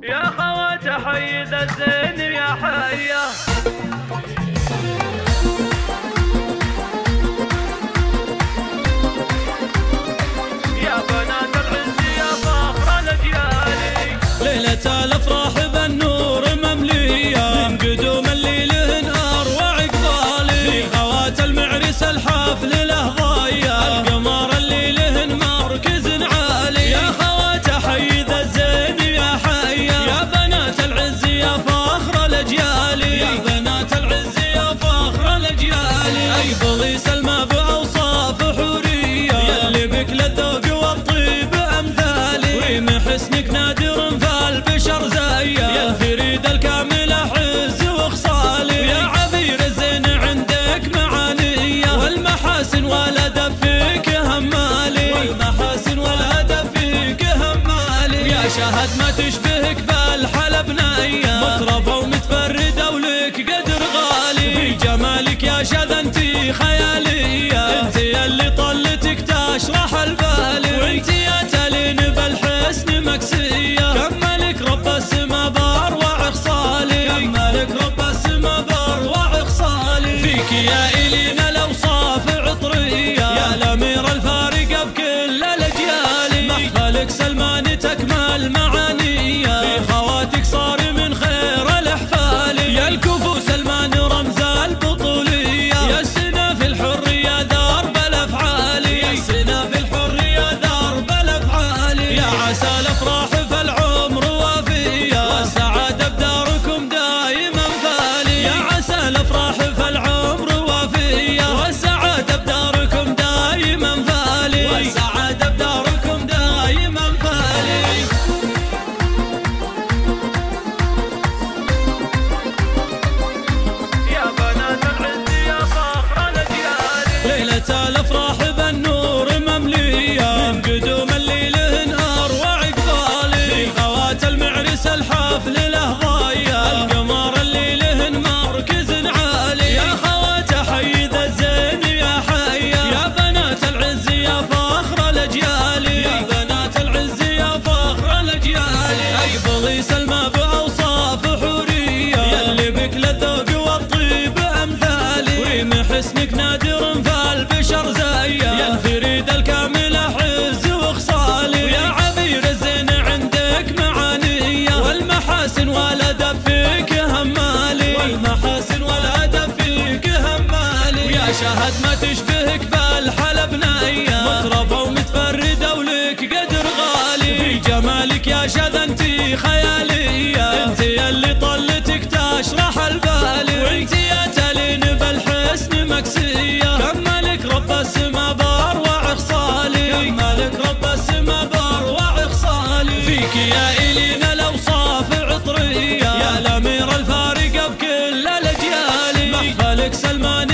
يا خوات حي ذا الزين يا حيه. يا بنات العز يا فخر الاجيال. ليلة الافراح بالنور ممليه من قدوم الليل اروع اقبالي. خوات المعرس الحفل له ضايه القمر اللي له مركز عالي. يا خوات حي ذا الزين يا حيه. يا بنات العز يا فخر الاجيال. يا بنات العز يا فخر الاجيال. اقبلي سلمى باوصاف حوريه يلي بك للذوق والطيب امثالي. ومحسنك نادر فالبشر زيه. يا الفريد الكامل عز وخصالي. يا عبير الزين عندك معانيه والمحاسن والادب فيك همالي. والمحاسن والادب فيك همالي. يا شهد ما تشبهك بالحلا بنيه. مطربه ومتفرده ولك قدر غالي. في جمالك يا شذا انتي خياليه. انتي اللي طلتك تشرح البالي. وانتي يا تلين بالحسن مكسيه. كملك رب السما باروع خصالي. كملك رب السما باروع خصالي. فيك يا إلينا الاوصاف عطريه. يا الامير الفارقه بكل الاجيال. محفلك سلمان تكمل معانيه. في خواتك صار من خير الاحفال. يا الكفو سلمان رمز البطوليه. يا السنا في الحريه درب الافعال. يا السنا في الحريه درب الافعال. يا عسى الافراح في العمر وافيه. والسعاده بداركم دائما فالي. يا عسى الافراح في العمر وافيه. والسعاده بداركم دائما فالي. والسعاده بداركم دائما فالي. يا بنات العز يا فخر الاجيال. ليلة الافراح بالنور ممليه من قدوم الليل اروع اقبالي. في خوات المعرس الحفل له ضايه القمر اللي له مركز عالي. يا خوات حي ذا الزين يا حيه. يا بنات العز يا فخر الاجيال. يا بنات العز يا فخر الاجيال. اقبلي سلمى باوصاف حوريه يلي بك للذوق والطيب امثالي. ومحسنك نادر فالبشر زيه. يا الفريد الكامل عز وخصالي. يا عبير الزين عندك معانيه. والمحاسن والادب فيك همالي. والمحاسن والادب فيك همالي. يا شهد ما تشبهك بالحلا بنيه. مطربه ومتفرده ولك قدر غالي. في جمالك يا شذا انتي خياليه. انتي اللي طلتك تشرح البالي. وانتي يا تلين بالحسن مكسيه. كملك رب السما باروع خصالي. كملك رب السما باروع خصالي. فيك يا إلينا الاوصاف عطريه. يا الامير الفارقه بكل الاجيال. محفلك سلمان